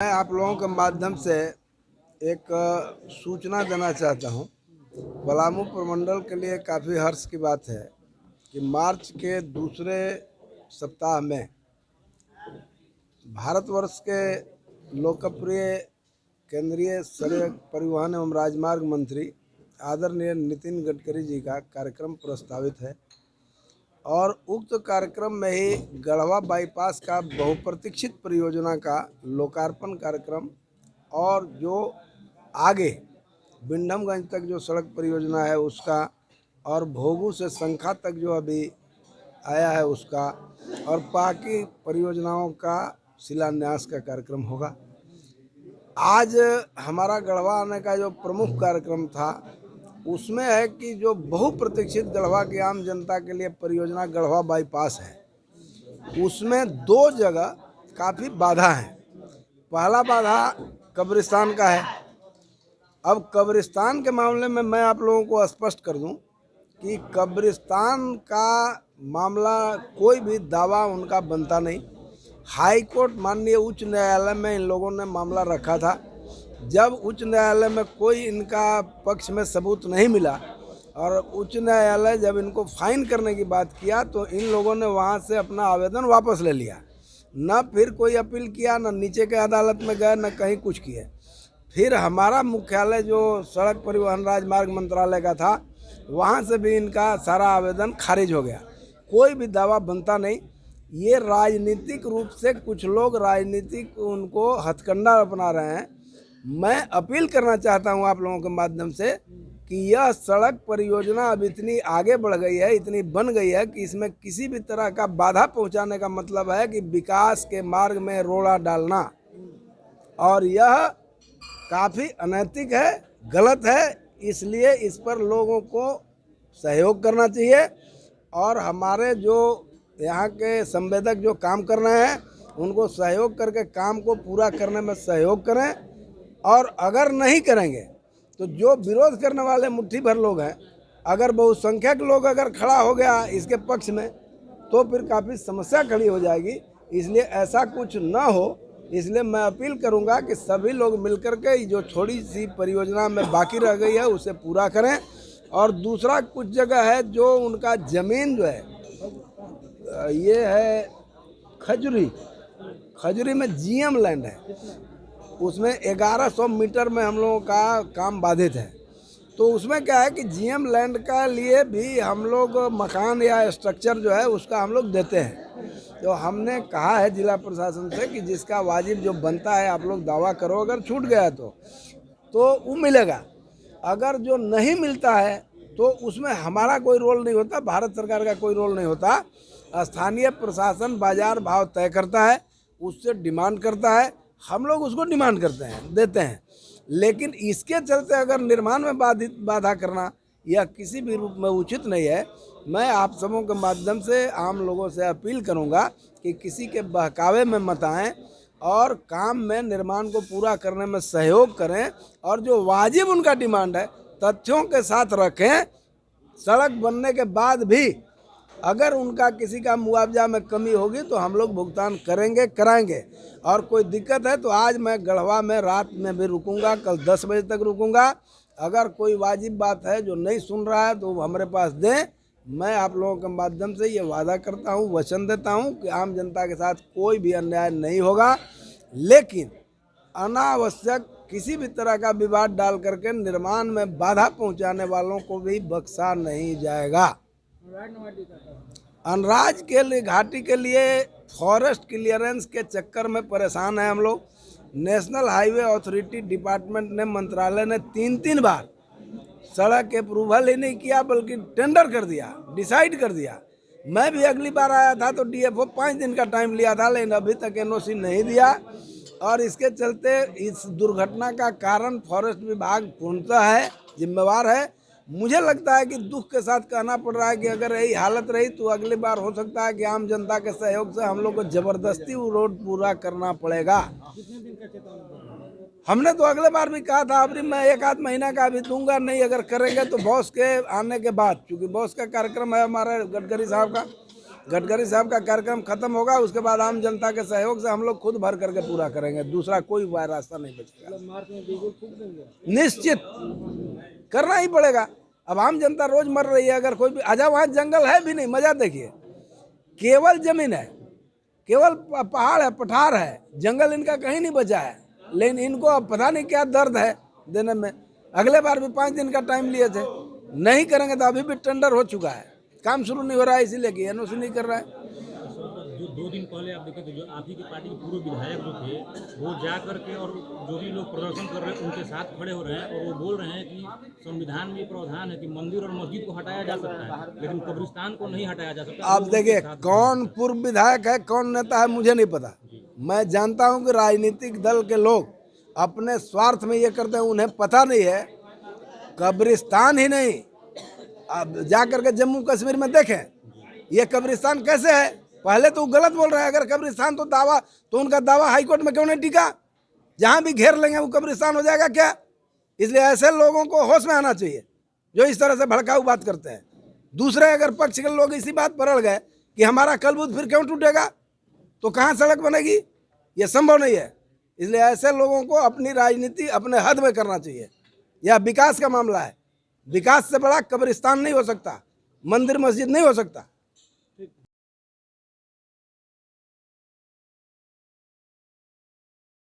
मैं आप लोगों के माध्यम से एक सूचना देना चाहता हूं। पलामू प्रमंडल के लिए काफ़ी हर्ष की बात है कि मार्च के दूसरे सप्ताह में भारतवर्ष के लोकप्रिय केंद्रीय सड़क परिवहन एवं राजमार्ग मंत्री आदरणीय नितिन गडकरी जी का कार्यक्रम प्रस्तावित है और उक्त कार्यक्रम में ही गढ़वा बाईपास का बहुप्रतीक्षित परियोजना का लोकार्पण कार्यक्रम और जो आगे बिंडमगंज तक जो सड़क परियोजना है उसका और भोगू से शंखा तक जो अभी आया है उसका और बाकी परियोजनाओं का शिलान्यास का कार्यक्रम होगा। आज हमारा गढ़वा आने का जो प्रमुख कार्यक्रम था उसमें है कि जो बहुप्रतीक्षित गढ़वा की आम जनता के लिए परियोजना गढ़वा बाईपास है उसमें दो जगह काफ़ी बाधा है। पहला बाधा कब्रिस्तान का है। अब कब्रिस्तान के मामले में मैं आप लोगों को स्पष्ट कर दूं कि कब्रिस्तान का मामला कोई भी दावा उनका बनता नहीं। हाई कोर्ट माननीय उच्च न्यायालय में इन लोगों ने मामला रखा था। जब उच्च न्यायालय में कोई इनका पक्ष में सबूत नहीं मिला और उच्च न्यायालय जब इनको फाइन करने की बात किया तो इन लोगों ने वहां से अपना आवेदन वापस ले लिया। न फिर कोई अपील किया, न नीचे के अदालत में गए, न कहीं कुछ किए। फिर हमारा मुख्यालय जो सड़क परिवहन राजमार्ग मंत्रालय का था वहाँ से भी इनका सारा आवेदन खारिज हो गया। कोई भी दावा बनता नहीं। ये राजनीतिक रूप से कुछ लोग राजनीतिक उनको हथकंडा अपना रहे हैं। मैं अपील करना चाहता हूं आप लोगों के माध्यम से कि यह सड़क परियोजना अब इतनी आगे बढ़ गई है, इतनी बन गई है कि इसमें किसी भी तरह का बाधा पहुंचाने का मतलब है कि विकास के मार्ग में रोड़ा डालना, और यह काफ़ी अनैतिक है, गलत है। इसलिए इस पर लोगों को सहयोग करना चाहिए और हमारे जो यहाँ के संवेदक जो काम कर रहे हैं उनको सहयोग करके काम को पूरा करने में सहयोग करें। और अगर नहीं करेंगे तो जो विरोध करने वाले मुट्ठी भर लोग हैं, अगर बहुसंख्यक लोग अगर खड़ा हो गया इसके पक्ष में तो फिर काफ़ी समस्या खड़ी हो जाएगी। इसलिए ऐसा कुछ ना हो, इसलिए मैं अपील करूंगा कि सभी लोग मिलकर के जो थोड़ी सी परियोजना में बाकी रह गई है उसे पूरा करें। और दूसरा कुछ जगह है जो उनका ज़मीन जो है ये है खजुरी में जीएम लैंड है, उसमें 1100 मीटर में हम लोगों का काम बाधित है। तो उसमें क्या है कि जीएम लैंड का लिए भी हम लोग मकान या स्ट्रक्चर जो है उसका हम लोग देते हैं। तो हमने कहा है जिला प्रशासन से कि जिसका वाजिब जो बनता है आप लोग दावा करो, अगर छूट गया तो वो मिलेगा। अगर जो नहीं मिलता है तो उसमें हमारा कोई रोल नहीं होता, भारत सरकार का कोई रोल नहीं होता। स्थानीय प्रशासन बाजार भाव तय करता है, उससे डिमांड करता है, हम लोग उसको डिमांड करते हैं, देते हैं। लेकिन इसके चलते अगर निर्माण में बाधा करना यह किसी भी रूप में उचित नहीं है। मैं आप सबों के माध्यम से आम लोगों से अपील करूंगा कि किसी के बहकावे में मत आएं और काम में निर्माण को पूरा करने में सहयोग करें और जो वाजिब उनका डिमांड है तथ्यों के साथ रखें। सड़क बनने के बाद भी अगर उनका किसी का मुआवजा में कमी होगी तो हम लोग भुगतान करेंगे, कराएंगे। और कोई दिक्कत है तो आज मैं गढ़वा में रात में भी रुकूंगा, कल 10 बजे तक रुकूंगा। अगर कोई वाजिब बात है जो नहीं सुन रहा है तो हमारे पास दें। मैं आप लोगों के माध्यम से ये वादा करता हूँ, वचन देता हूँ कि आम जनता के साथ कोई भी अन्याय नहीं होगा, लेकिन अनावश्यक किसी भी तरह का विवाद डाल करके निर्माण में बाधा पहुँचाने वालों को भी बख्शा नहीं जाएगा। अनराज के लिए घाटी के लिए फॉरेस्ट क्लियरेंस के चक्कर में परेशान है हम लोग। नेशनल हाईवे अथॉरिटी डिपार्टमेंट ने, मंत्रालय ने 3 बार सड़क अप्रूवल ही नहीं किया बल्कि टेंडर कर दिया, डिसाइड कर दिया। मैं भी अगली बार आया था तो डीएफओ 5 दिन का टाइम लिया था, लेकिन अभी तक एनओसी नहीं दिया। और इसके चलते इस दुर्घटना का कारण फॉरेस्ट विभाग पूर्णतः है, जिम्मेवार है। मुझे लगता है कि दुख के साथ कहना पड़ रहा है कि अगर यही हालत रही तो अगली बार हो सकता है कि आम जनता के सहयोग से हम लोग को जबरदस्ती वो रोड पूरा करना पड़ेगा। हमने तो अगले बार भी कहा था, अभी मैं 1 आध महीना का अभी दूंगा नहीं, अगर करेंगे तो बॉस के आने के बाद, क्योंकि बॉस का कार्यक्रम है हमारे गडकरी साहब का, गडकरी साहब का कार्यक्रम खत्म होगा, उसके बाद आम जनता के सहयोग से हम लोग खुद भर करके पूरा करेंगे, दूसरा कोई रास्ता नहीं बचेगा। निश्चित करना ही पड़ेगा। अब आम जनता रोज मर रही है, अगर कोई भी आजा, वहाँ जंगल है भी नहीं, मजा देखिए, केवल जमीन है, केवल पहाड़ है, पठार है, जंगल इनका कहीं नहीं बचा है। लेकिन इनको अब पता नहीं क्या दर्द है देने में। अगले बार भी 5 दिन का टाइम लिए थे, नहीं करेंगे तो अभी भी टेंडर हो चुका है, काम शुरू नहीं हो रहा है, इसीलिए कि एनओसी नहीं कर रहा है। जो 2 दिन पहले आप देखे तो जो आप ही की पार्टी के पूर्व विधायक जो थे वो जा करके और जो भी लोग प्रदर्शन कर रहे हैं उनके साथ खड़े हो रहे हैं और वो बोल रहे हैं कि संविधान में प्रावधान है कि मंदिर और मस्जिद को हटाया जा सकता है लेकिन कब्रिस्तान को नहीं हटाया जा सकता। आप देखिए कौन पूर्व विधायक है, कौन नेता है, मुझे नहीं पता। मैं जानता हूं कि राजनीतिक दल के लोग अपने स्वार्थ में ये करते हैं, उन्हें पता नहीं है कब्रिस्तान ही नहीं। अब जा करके जम्मू कश्मीर में देखें ये कब्रिस्तान कैसे है। पहले तो गलत बोल रहा है, अगर कब्रिस्तान तो उनका दावा हाईकोर्ट में क्यों नहीं टिका। जहां भी घेर लेंगे वो कब्रिस्तान हो जाएगा क्या। इसलिए ऐसे लोगों को होश में आना चाहिए जो इस तरह से भड़काऊ बात करते हैं। दूसरे अगर पक्ष के लोग इसी बात पर अड़ गए कि हमारा कलबुद्ध फिर क्यों टूटेगा, तो कहाँ सड़क बनेगी, ये संभव नहीं है। इसलिए ऐसे लोगों को अपनी राजनीति अपने हद में करना चाहिए। यह विकास का मामला है, विकास से बड़ा कब्रिस्तान नहीं हो सकता, मंदिर मस्जिद नहीं हो सकता।